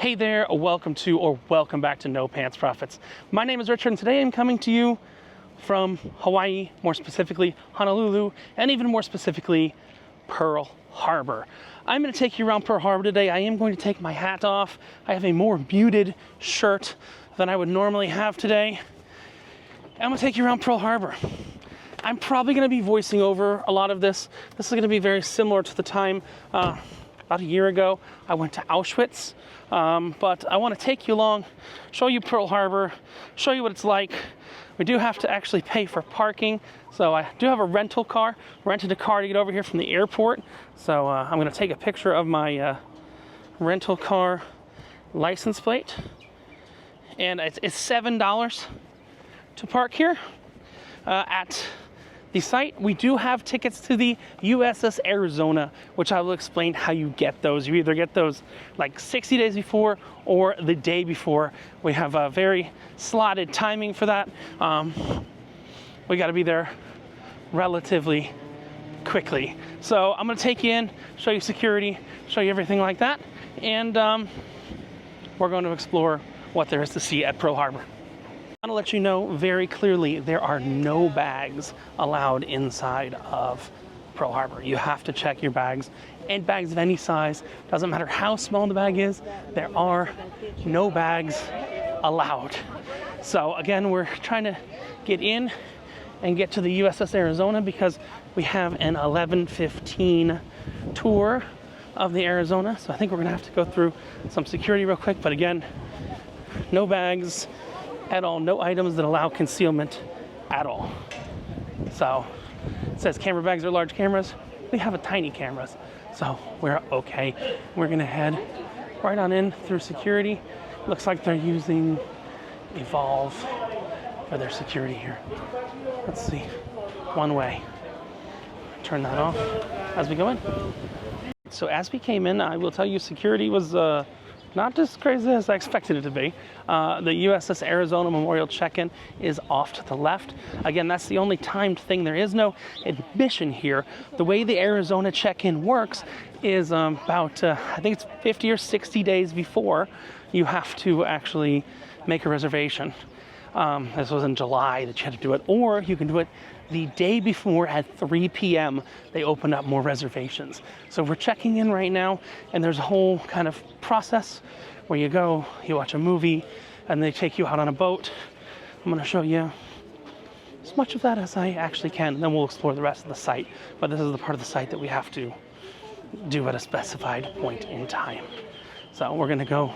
Hey there, welcome back to No Pants Profits. My name is Richard, and today I'm coming to you from Hawaii, more specifically Honolulu, and even more specifically Pearl Harbor. I'm going to take you around Pearl Harbor today. I am going to take my hat off. I have a more muted shirt than I would normally have today. I'm going to take you around Pearl Harbor. I'm probably going to be voicing over a lot of this. This is going to be very similar to the time about a year ago I went to Auschwitz. But I want to take you along, show you Pearl Harbor, show you what it's like. We do have to actually pay for parking. So I do have a rental car, rented a car to get over here from the airport. So I'm going to take a picture of my rental car license plate. And it's $7 to park here at the site. We do have tickets to the USS Arizona, which I will explain how you get those. You either get those like 60 days before or the day before. We have a very slotted timing for that. We got to be there relatively quickly. So I'm going to take you in, show you security, show you everything like that, and we're going to explore what there is to see at Pearl Harbor. I want to let you know very clearly there are no bags allowed inside of Pearl Harbor. You have to check your bags, and bags of any size. Doesn't matter how small the bag is, there are no bags allowed. So again, we're trying to get in and get to the USS Arizona because we have an 11:15 tour of the Arizona. So I think we're gonna have to go through some security real quick, but again, no bags at all, no items that allow concealment at all. So it says camera bags are large cameras. We have a tiny cameras, so we're okay. We're gonna head right on in through security. Looks like they're using Evolve for their security here. Let's see, one way. Turn that off as we go in. So as we came in, I will tell you security was not as crazy as I expected it to be. The USS Arizona Memorial check-in is off to the left. Again, that's the only timed thing. There is no admission here. The way the Arizona check-in works is about, I think it's 50 or 60 days before you have to actually make a reservation. This was in July that you had to do it, or you can do it the day before at 3 p.m. They open up more reservations. So we're checking in right now, and there's a whole kind of process where you go, you watch a movie, and they take you out on a boat. I'm going to show you as much of that as I actually can, and then we'll explore the rest of the site. But this is the part of the site that we have to do at a specified point in time. So we're going to go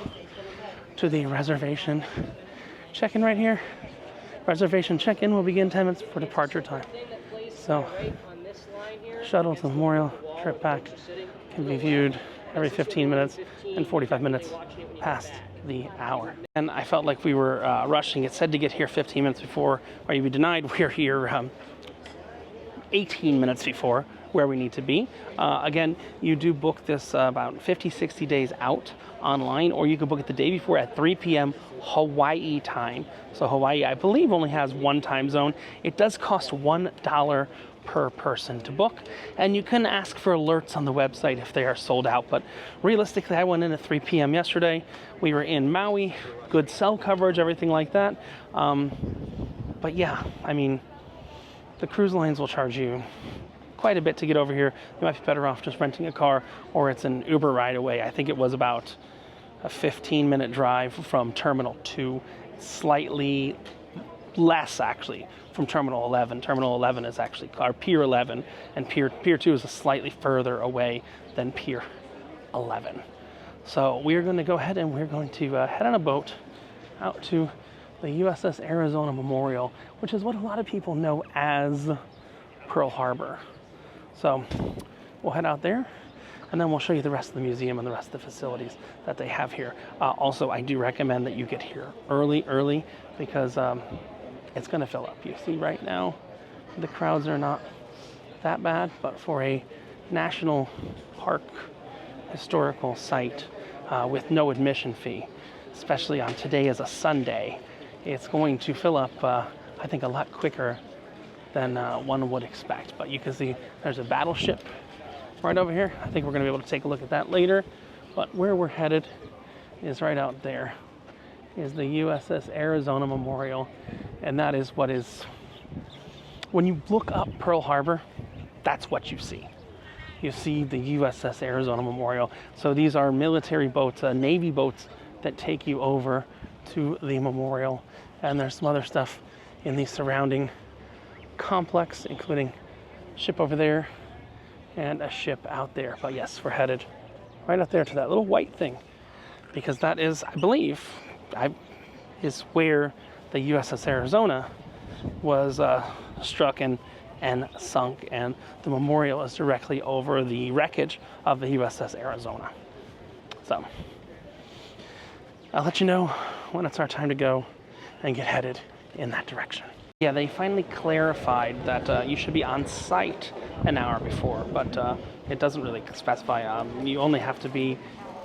to the reservation check-in right here. Reservation check-in will begin 10 minutes before departure time. So, shuttle to the Memorial, trip back can be viewed every 15 minutes and 45 minutes past the hour. And I felt like we were rushing. It said to get here 15 minutes before, or you'd be denied. We're here 18 minutes before where we need to be. Again, you do book this about 50, 60 days out online, or you can book it the day before at 3 p.m. Hawaii time. So Hawaii, I believe, only has one time zone. It does cost $1 per person to book, and you can ask for alerts on the website if they are sold out. But realistically, I went in at 3 p.m. yesterday. We were in Maui, good cell coverage, everything like that. But yeah, I mean, the cruise lines will charge you quite a bit to get over here. You might be better off just renting a car, or it's an Uber ride away. I think it was about a 15-minute drive from Terminal 2, slightly less actually from Terminal 11. Terminal 11 is actually, or Pier 11, and Pier 2 is slightly further away than Pier 11. So we're going to go ahead and we're going to head on a boat out to the USS Arizona Memorial, which is what a lot of people know as Pearl Harbor. So we'll head out there, and then we'll show you the rest of the museum and the rest of the facilities that they have here. Also, I do recommend that you get here early, because it's going to fill up. You see right now, the crowds are not that bad, but for a national park historical site with no admission fee, especially on today as a Sunday, it's going to fill up, I think, a lot quicker than one would expect. But you can see there's a battleship right over here. I think we're going to be able to take a look at that later. But where we're headed is right out there, is the USS Arizona Memorial. And that is what is, when you look up Pearl Harbor, that's what you see. You see the USS Arizona Memorial. So these are military boats, Navy boats that take you over to the memorial. And there's some other stuff in the surrounding complex, including a ship over there and a ship out there. But yes, we're headed right out there to that little white thing, because that is, I believe, is where the USS Arizona was struck and sunk, and the memorial is directly over the wreckage of the USS Arizona. So I'll let you know when it's our time to go and get headed in that direction. Yeah, they finally clarified that you should be on site an hour before, but it doesn't really specify. You only have to be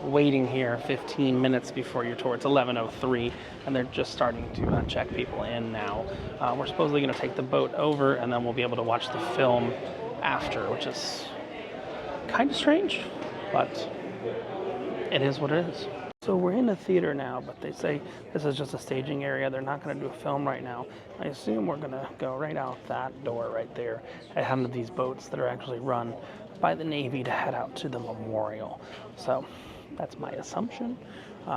waiting here 15 minutes before your tour. It's 11:03, and they're just starting to check people in now. We're supposedly going to take the boat over, and then we'll be able to watch the film after, which is kind of strange, but it is what it is. So we're in a theater now, but they say this is just a staging area. They're not going to do a film right now. I assume we're going to go right out that door right there and head into these boats that are actually run by the Navy to head out to the memorial. So that's my assumption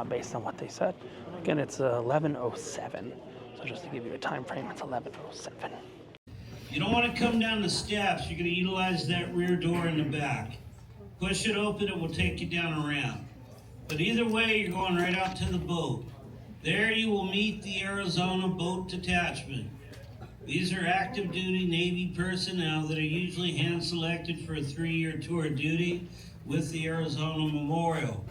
based on what they said. Again, it's 11:07. So just to give you a time frame, it's 11:07. You don't want to come down the steps. You're going to utilize that rear door in the back. Push it open, it will take you down a ramp. But either way, you're going right out to the boat. There you will meet the Arizona Boat Detachment. These are active duty Navy personnel that are usually hand-selected for a 3-year tour of duty with the Arizona Memorial.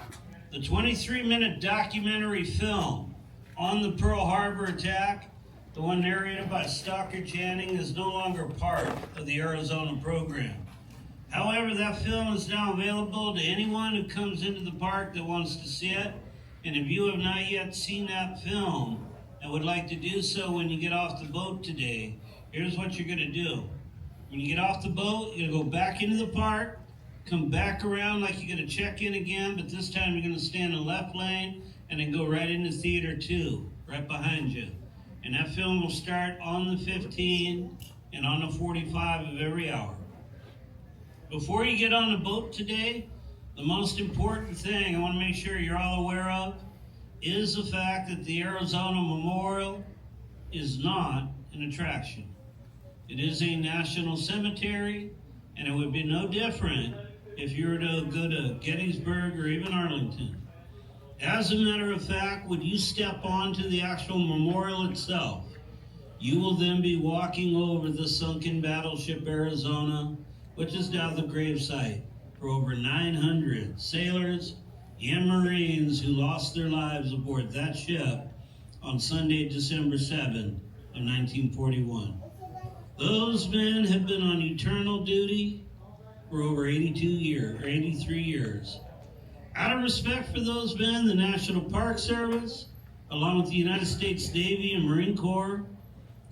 The 23-minute documentary film on the Pearl Harbor attack, the one narrated by Stockard Channing, is no longer part of the Arizona program. However, that film is now available to anyone who comes into the park that wants to see it. And if you have not yet seen that film and would like to do so when you get off the boat today, here's what you're going to do. When you get off the boat, you're going to go back into the park, come back around like you're going to check in again, but this time you're going to stay in the left lane and then go right into Theater 2, right behind you. And that film will start on the 15 and on the 45 of every hour. Before you get on the boat today, the most important thing I want to make sure you're all aware of is the fact that the Arizona Memorial is not an attraction. It is a national cemetery, and it would be no different if you were to go to Gettysburg or even Arlington. As a matter of fact, when you step onto the actual memorial itself, you will then be walking over the sunken battleship Arizona, which is now the gravesite for over 900 sailors and Marines who lost their lives aboard that ship on Sunday, December 7, of 1941. Those men have been on eternal duty for over 83 years. Out of respect for those men, the National Park Service, along with the United States Navy and Marine Corps,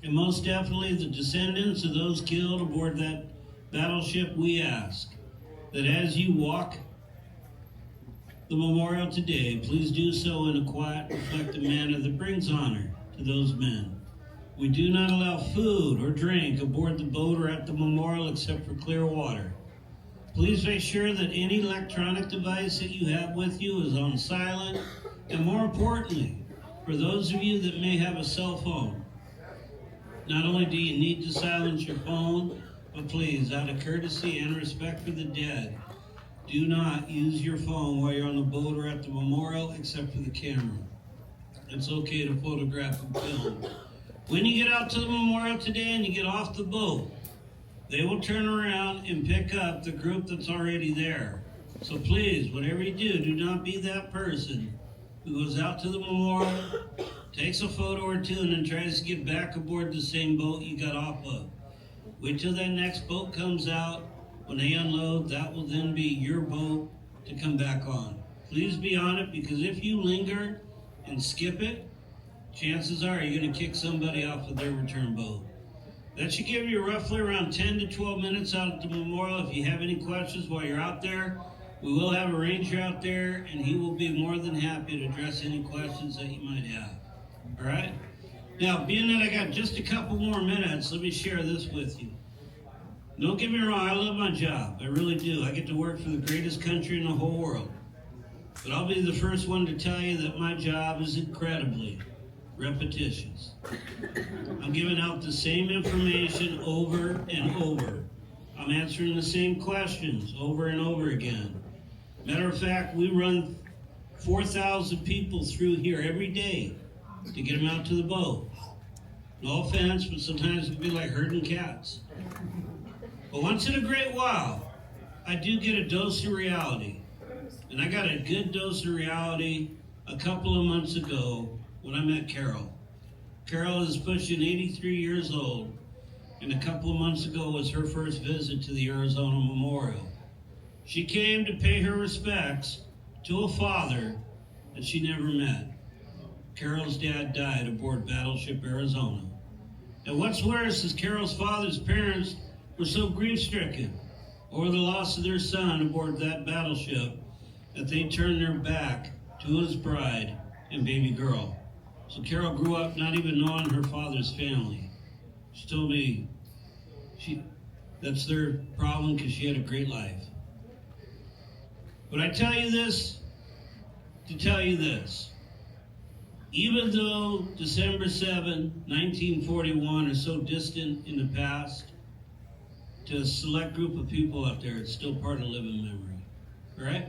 and most definitely the descendants of those killed aboard that battleship, we ask that as you walk the memorial today, please do so in a quiet, reflective manner that brings honor to those men. We do not allow food or drink aboard the boat or at the memorial except for clear water. Please make sure that any electronic device that you have with you is on silent, and more importantly, for those of you that may have a cell phone, not only do you need to silence your phone, but please, out of courtesy and respect for the dead, do not use your phone while you're on the boat or at the memorial except for the camera. It's okay to photograph and film. When you get out to the memorial today and you get off the boat, they will turn around and pick up the group that's already there. So please, whatever you do, do not be that person who goes out to the memorial, takes a photo or two, and then tries to get back aboard the same boat you got off of. Wait till that next boat comes out. When they unload, that will then be your boat to come back on. Please be on it, because if you linger and skip it, chances are you're going to kick somebody off of their return boat. That should give you roughly around 10 to 12 minutes out at the memorial. If you have any questions while you're out there, We will have a ranger out there, and he will be more than happy to address any questions that you might have. All right? Now, being that I got just a couple more minutes, let me share this with you. Don't get me wrong, I love my job. I really do. I get to work for the greatest country in the whole world. But I'll be the first one to tell you that my job is incredibly repetitious. I'm giving out the same information over and over. I'm answering the same questions over and over again. Matter of fact, we run 4,000 people through here every day to get them out to the boat. No offense, but sometimes it can be like herding cats. But once in a great while, I do get a dose of reality. And I got a good dose of reality a couple of months ago when I met Carol. Carol is pushing 83 years old, and a couple of months ago was her first visit to the Arizona Memorial. She came to pay her respects to a father that she never met. Carol's dad died aboard Battleship Arizona. And what's worse is Carol's father's parents were so grief-stricken over the loss of their son aboard that battleship that they turned their back to his bride and baby girl. So Carol grew up not even knowing her father's family. She told me that's their problem because she had a great life. But I tell you this to tell you this. Even though December 7, 1941 is so distant in the past, to a select group of people out there, it's still part of living memory. All right?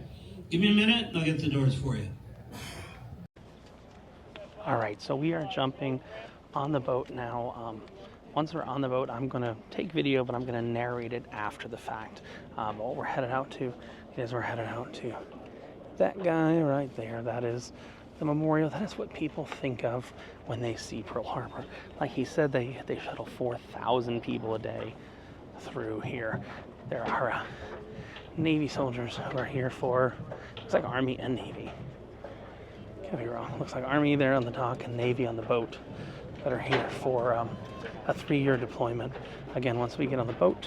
Give me a minute and I'll get the doors for you. All right, so we are jumping on the boat now. Once we're on the boat, I'm going to take video, but I'm going to narrate it after the fact. What we're headed out to is we're headed out to that guy right there. That is the memorial. That is what people think of when they see Pearl Harbor. Like he said, they shuttle 4,000 people a day through here. There are Navy soldiers who are here for, looks like Army and Navy. Could be wrong. Looks like Army there on the dock and Navy on the boat that are here for a 3-year deployment. Again, once we get on the boat,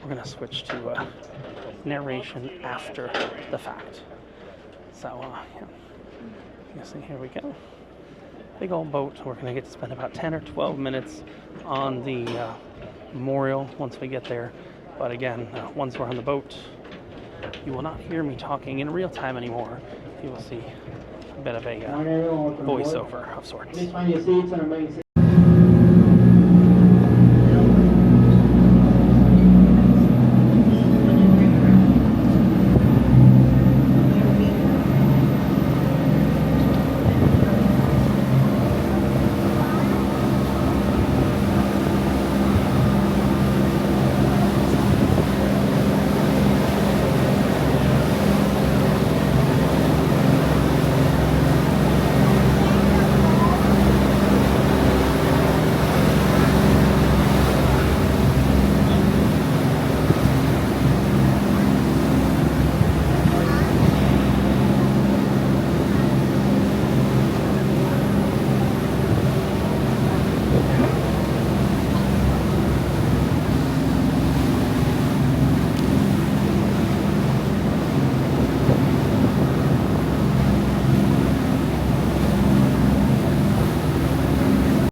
we're going to switch to narration after the fact. So, yeah. You see, here we go. Big old boat. We're going to get to spend about 10 or 12 minutes on the memorial once we get there. But again, once we're on the boat, you will not hear me talking in real time anymore. You will see a bit of a voiceover of sorts. Please find your seats and remain seated.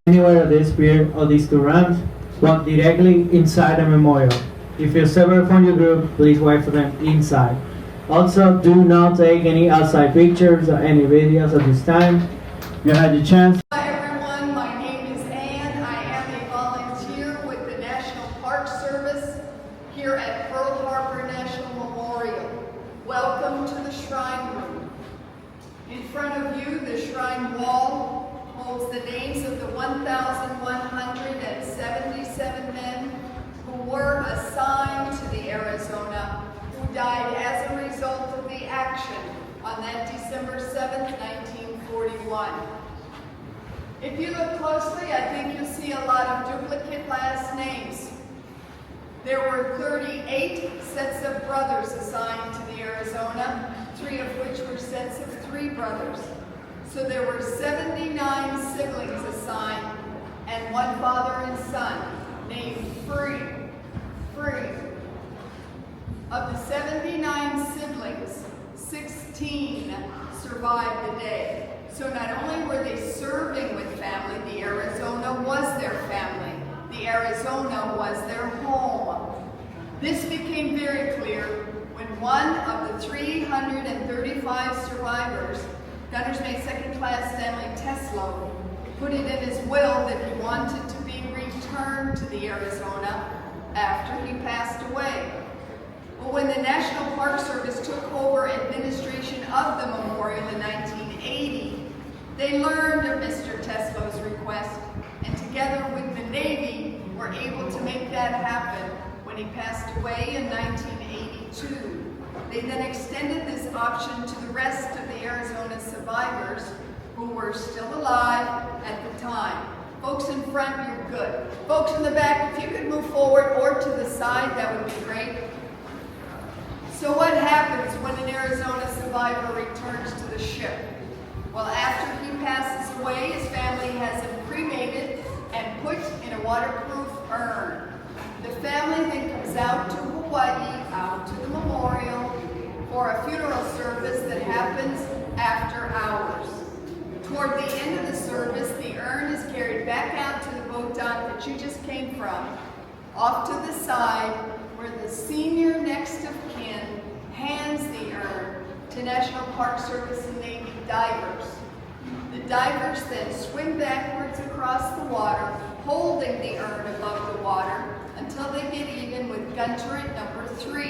Anywhere of this pier or these two ramps, walk directly inside the memorial. If you're separate from your group, please wait for them inside. Also, do not take any outside pictures or any videos at this time. You had your chance. Hi everyone, my name is Ann. I am a volunteer with the National Park Service here at Pearl Harbor National Memorial. Welcome to the Shrine Room. In front of you, the shrine wall holds the names of the 1,177 men who were assigned to the Arizona, who died as a result of the action on that December 7th, 1941. If you look closely, I think you'll see a lot of duplicate last names. There were 38 sets of brothers assigned to the Arizona, 3 of which were sets of 3 brothers. So there were 79 siblings assigned, and 1 father and son named Free. Of the 79 siblings, 16 survived the day. So not only were they serving with family, the Arizona was their family. The Arizona was their home. This became very clear when one of the 335 survivors, Gunner's Mate Second Class Stanley Teslo, put it in his will that he wanted to be returned to the Arizona after he passed away. But when the National Park Service took over administration of the memorial in 1980, they learned of Mr. Teslo's request, and together with the Navy were able to make that happen when he passed away in 1982. They then extended this option to the rest of the Arizona survivors who were still alive at the time. Folks in front, you're good. Folks in the back, if you could move forward or to the side, that would be great. So what happens when an Arizona survivor returns to the ship? Well, after he passes away, his family has him cremated and put in a waterproof urn. The family then comes out to Hawaii, out to the memorial, for a funeral service that happens after hours. Toward the end of the service, the urn is carried back out to the boat dock that you just came from, off to the side, where the senior next of kin hands the urn to National Park Service and Navy divers. The divers then swim backwards across the water, holding the urn above the water until they get even with gun turret number 3,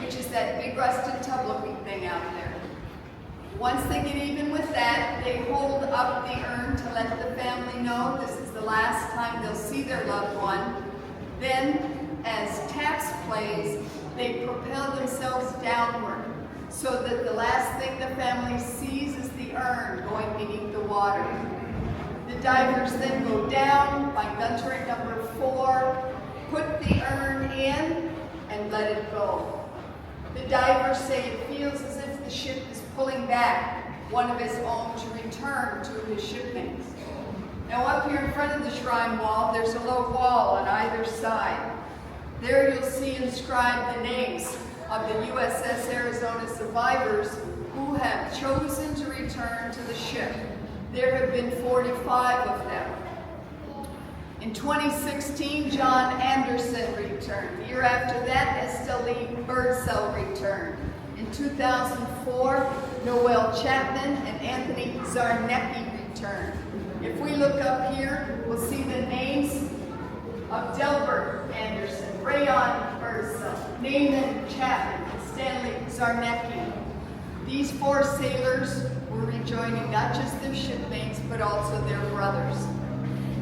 which is that big rusted tub-looking thing out there. Once they get even with that, they hold up the urn to let the family know this is the last time they'll see their loved one. Then, as taps plays, they propel themselves downward so that the last thing the family sees is the urn going beneath the water. The divers then go down by gun turret number 4, put the urn in, and let it go. The divers say it feels as if the ship is pulling back one of his own to return to his shipmates. Now up here in front of the shrine wall, there's a low wall on either side. There you'll see inscribed the names of the USS Arizona survivors who have chosen to return to the ship. There have been 45 of them. In 2016, John Anderson returned. The year after that, Estelle Birdsell returned. In 2004, Noel Chapman and Anthony Zarnecki returned. If we look up here, we'll see the names of Delbert Anderson, Rayon Birdsell, Naaman Chapman, and Stanley Zarnecki. These 4 sailors were rejoining not just their shipmates, but also their brothers.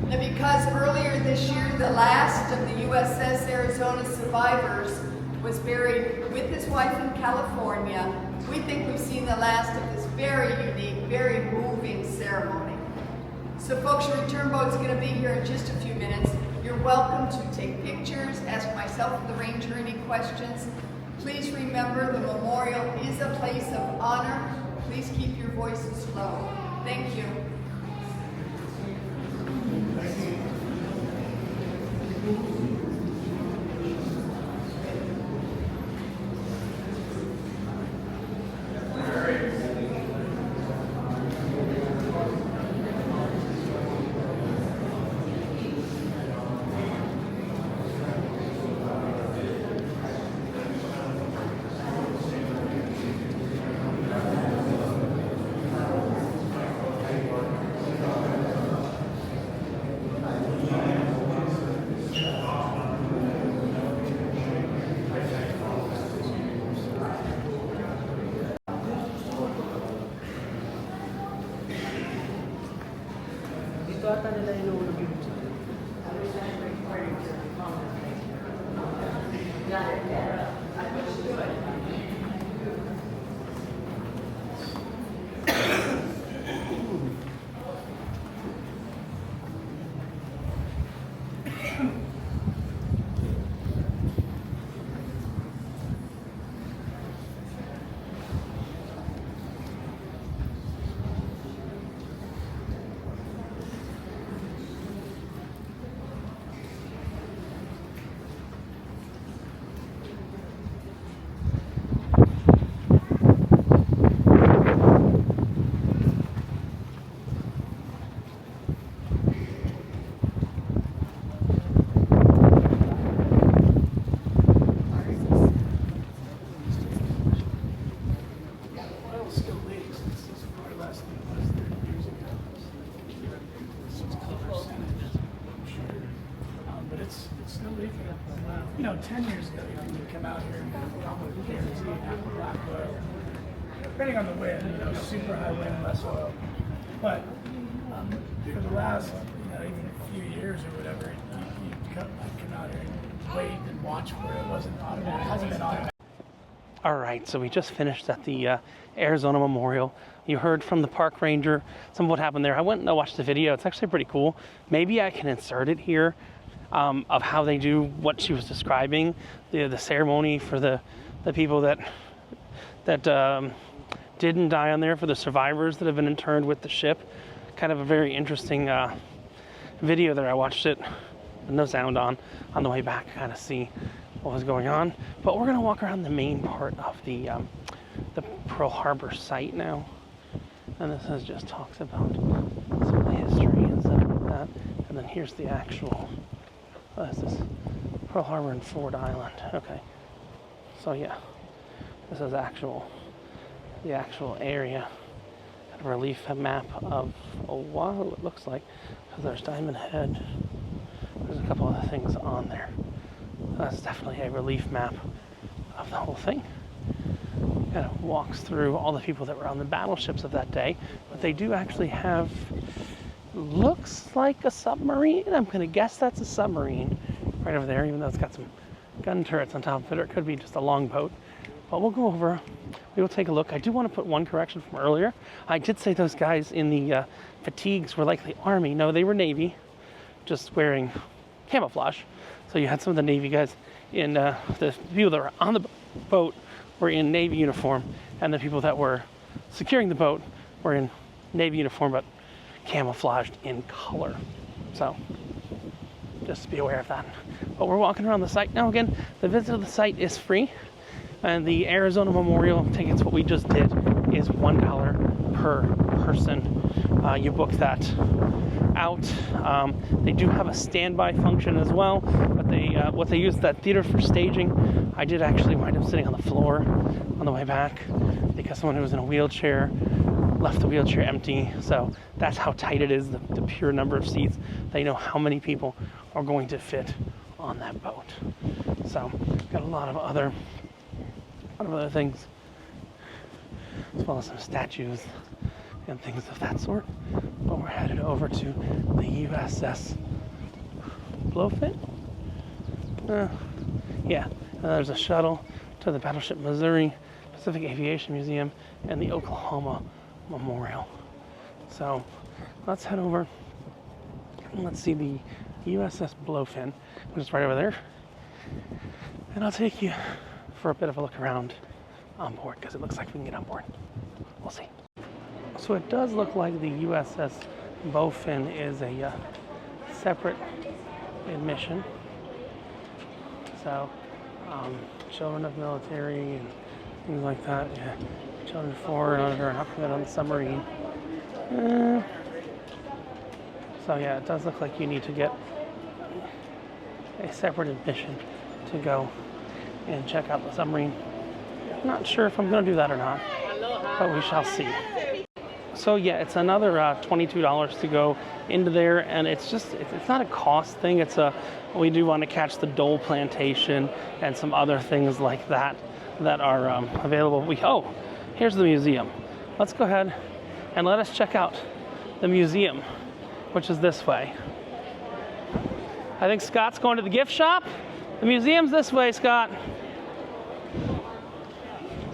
And because earlier this year, the last of the USS Arizona survivors was buried with his wife in California, we think we've seen the last of this very unique, very moving ceremony. So folks, your return boat's going to be here in just a few minutes. You're welcome to take pictures, ask myself or the ranger any questions. Please remember the memorial is a place of honor. Please keep your voices low. Thank you. 10 years ago, you would come out here and almost guarantee to have a black oil. Depending on the wind, super high wind, less oil. But for the last, even a few years or whatever, you come out here and wait and watch for it. It wasn't automatic. It hasn't been automatic. All right, so we just finished at the Arizona Memorial. You heard from the park ranger some of what happened there. I went and watched the video. It's actually pretty cool. Maybe I can insert it here of how they do what she was describing, the ceremony for the people that didn't die on there, for the survivors that have been interned with the ship. Kind of a very interesting video there. I watched it with no sound on the way back, kind of see what was going on. But we're gonna walk around the main part of the Pearl Harbor site now, and this just talks about some of the history and stuff like that. And then here's the actual, what is this? Pearl Harbor and Ford Island. Okay, so yeah, this is the actual area. Kind of a relief map of Oahu, it looks like, because there's Diamond Head. There's a couple other things on there. That's definitely a relief map of the whole thing. Kind of walks through all the people that were on the battleships of that day, but they do actually have, looks like a submarine. I'm going to guess that's a submarine right over there, even though it's got some gun turrets on top of it, or it could be just a longboat. But we'll go over, we will take a look. I do want to put one correction from earlier. I did say those guys in the fatigues were likely Army. No, they were Navy, just wearing camouflage. So you had some of the Navy guys in, the people that were on the boat were in Navy uniform, and the people that were securing the boat were in Navy uniform, but camouflaged in color. So just be aware of that. But we're walking around the site now. Again, the visit of the site is free, and the Arizona Memorial tickets, what we just did, is $1 per person. You book that out. They do have a standby function as well, but what they use that theater for staging. I did actually wind up sitting on the floor on the way back because someone who was in a wheelchair left the wheelchair empty. So that's how tight it is, the pure number of seats. They know how many people are going to fit on that boat. So got a lot of other things, as well as some statues and things of that sort. But we're headed over to the USS Blowfin. Yeah, and there's a shuttle to the Battleship Missouri, Pacific Aviation Museum, and the Oklahoma Memorial. So let's head over and let's see the USS Blowfin, which is right over there. And I'll take you for a bit of a look around on board, because it looks like we can get on board. We'll see. So it does look like the USS Bowfin is a separate admission. So children of military and things like that. Yeah. Children 4 and under are not permitted on the submarine. So yeah, it does look like you need to get a separate admission to go and check out the submarine. I'm not sure if I'm going to do that or not, but we shall see. So yeah, it's another $22 to go into there, and it's not a cost thing. We do want to catch the Dole Plantation and some other things like that are available. Here's the museum. Let's go ahead and let us check out the museum, which is this way. I think Scott's going to the gift shop. The museum's this way, Scott.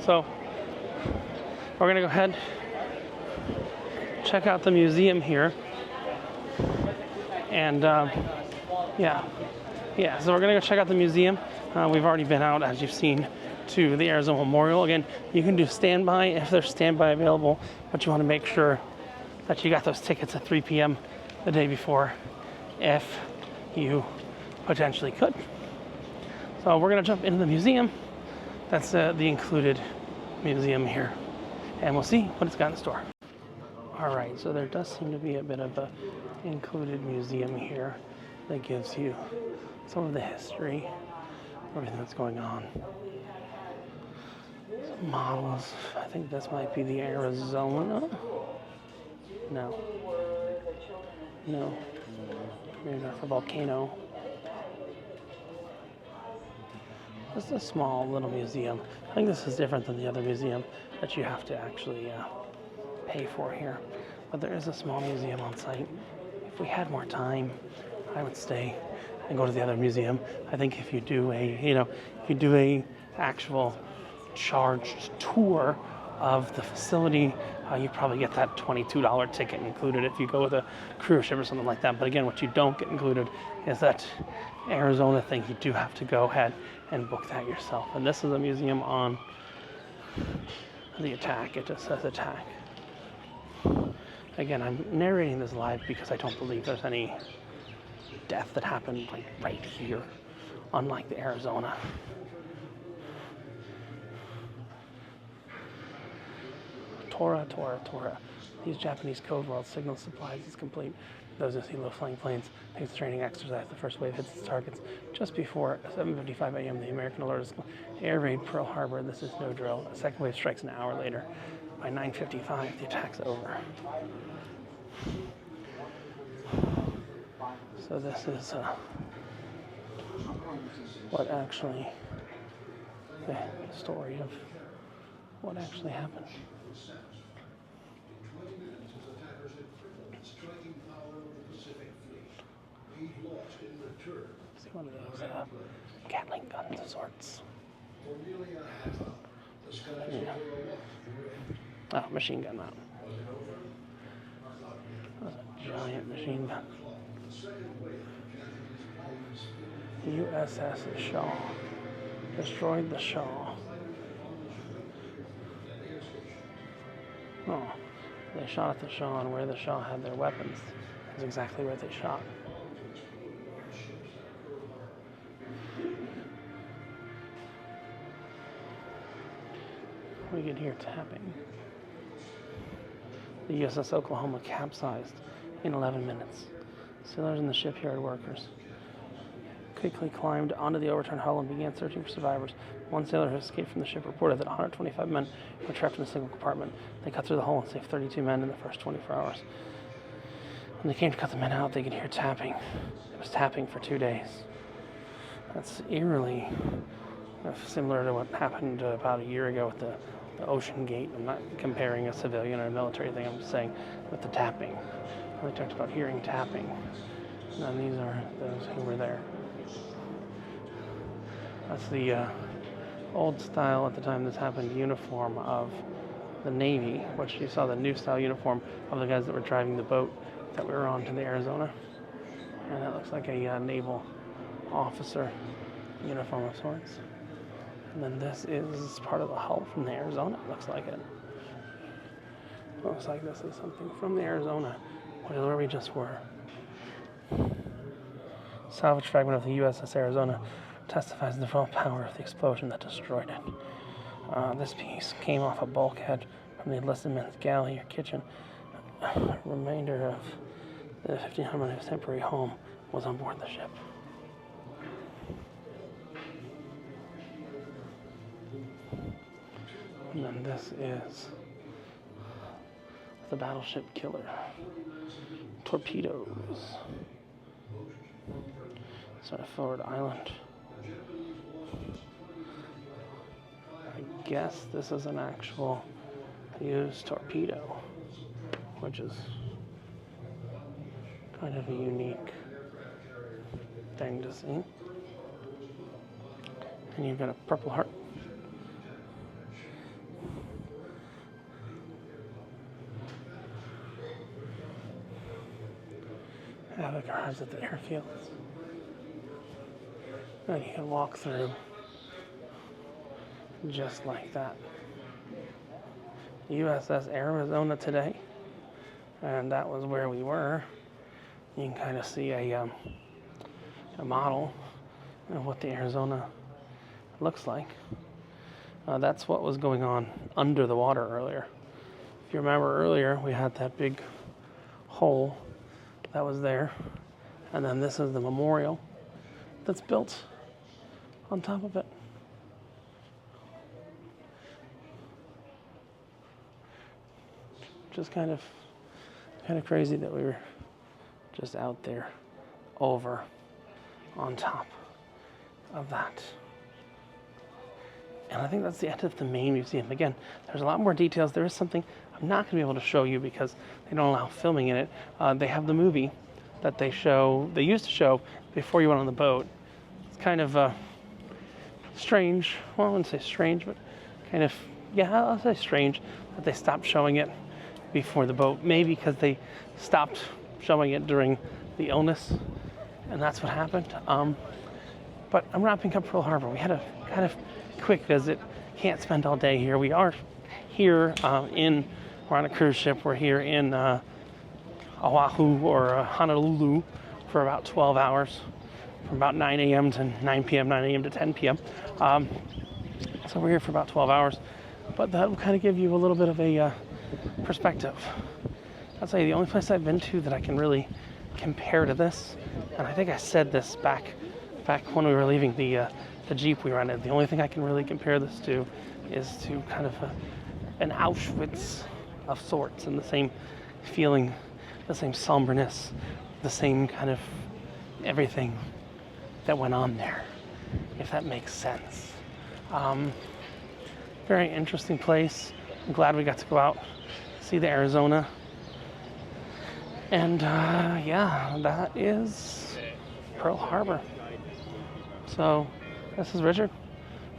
So we're gonna go ahead, check out the museum here. And yeah, so we're gonna go check out the museum. We've already been out, as you've seen, to the Arizona Memorial. Again, you can do standby if there's standby available, but you wanna make sure that you got those tickets at 3 p.m. the day before, if you potentially could. So we're gonna jump into the museum. That's the included museum here, and we'll see what it's got in store. All right, so there does seem to be a bit of a included museum here that gives you some of the history, everything that's going on. Some models. I think this might be the Arizona. No. Maybe that's a volcano. Just a small little museum. I think this is different than the other museum that you have to actually pay for here. But there is a small museum on site. If we had more time, I would stay and go to the other museum. I think if you do a actual charged tour of the facility, you probably get that $22 ticket included if you go with a cruise ship or something like that. But again, what you don't get included is that Arizona thing. You do have to go ahead and book that yourself. And this is a museum on the attack. It just says attack. Again, I'm narrating this live because I don't believe there's any death that happened like right here, unlike the Arizona. Tora. These Japanese code world signal supplies is complete. Those who see low-flying planes takes the training exercise. The first wave hits its targets just before 7:55 a.m. The American alert is air raid Pearl Harbor. This is no drill. A second wave strikes an hour later. By 9:55, the attack's over. So this is what actually the story of what actually happened. See one of those Gatling guns of sorts. Yeah. Oh, machine gun mount. That's a giant machine gun. USS Shaw. Destroyed the Shaw. Oh, they shot at the Shaw, and where the Shaw had their weapons is exactly where they shot. We can hear tapping. The USS Oklahoma capsized in 11 minutes. Sailors and the shipyard workers quickly climbed onto the overturned hull and began searching for survivors. One sailor who escaped from the ship reported that 125 men were trapped in a single compartment. They cut through the hull and saved 32 men in the first 24 hours. When they came to cut the men out, they could hear tapping. It was tapping for 2 days. That's eerily similar to what happened about a year ago with the Ocean Gate. I'm not comparing a civilian or a military thing, I'm just saying with the tapping. They talked about hearing tapping. And these are those who were there. That's the old style at the time this happened uniform of the Navy, which you saw the new style uniform of the guys that were driving the boat that we were on to the Arizona. And that looks like a naval officer uniform of sorts. And then this is part of the hull from the Arizona, it looks like it. Looks like this is something from the Arizona, which is where we just were. Salvage fragment of the USS Arizona testifies to the full power of the explosion that destroyed it. This piece came off a bulkhead from the enlisted men's galley or kitchen. A remainder of the 1,500 temporary home was on board the ship. And then this is the battleship killer. Torpedoes. Sort of Forward Island. I guess this is an actual used torpedo, which is kind of a unique thing to see. And you've got a Purple Heart. Havoc arrives at the airfields. And you can walk through just like that. USS Arizona today, and that was where we were. You can kind of see a model of what the Arizona looks like. That's what was going on under the water earlier. If you remember earlier, we had that big hole that was there, and then this is the memorial that's built on top of it. Just kind of crazy that we were just out there over on top of that. And I think that's the end of the main museum. Again, there's a lot more details. There is something I'm not going to be able to show you because they don't allow filming in it. They have the movie that they used to show before you went on the boat. It's kind of strange. Well, I wouldn't say strange, but kind of, yeah, I'll say strange that they stopped showing it before the boat. Maybe because they stopped showing it during the illness, and that's what happened. But I'm wrapping up Pearl Harbor. We had a kind of quick visit. Can't spend all day here. We are here we're on a cruise ship. We're here in Oahu or Honolulu for about 12 hours, from about 9 a.m. to 9 p.m., 9 a.m. to 10 p.m. So we're here for about 12 hours, but that will kind of give you a little bit of a perspective. I'll tell you, the only place I've been to that I can really compare to this, and I think I said this back when we were leaving the Jeep we rented, the only thing I can really compare this to is to kind of an Auschwitz of sorts, and the same feeling, the same somberness, the same kind of everything that went on there, if that makes sense. Very interesting place. I'm glad we got to go out, see the Arizona. And yeah, that is Pearl Harbor. So this is Richard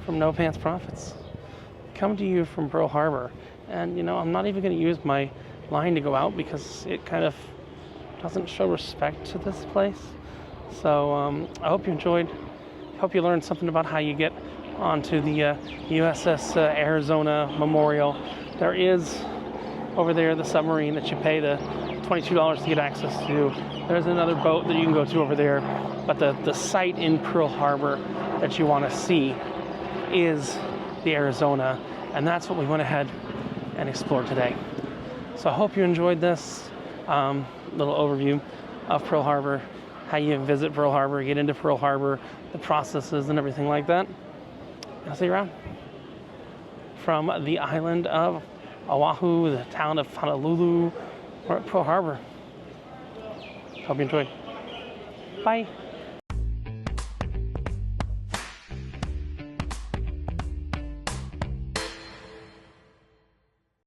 from No Pants Profits, coming to you from Pearl Harbor. And I'm not even going to use my line to go out because it kind of doesn't show respect to this place. So I hope you enjoyed. Hope you learned something about how you get onto the USS Arizona Memorial. There is over there the submarine that you pay the $22 to get access to. There's another boat that you can go to over there, but the site in Pearl Harbor that you want to see is the Arizona, and that's what we went ahead and explored today. So I hope you enjoyed this little overview of Pearl Harbor, how you visit Pearl Harbor, get into Pearl Harbor, the processes and everything like that. And I'll see you around. From the island of Oahu, the town of Honolulu, we're at Pearl Harbor. Hope you enjoyed. Bye.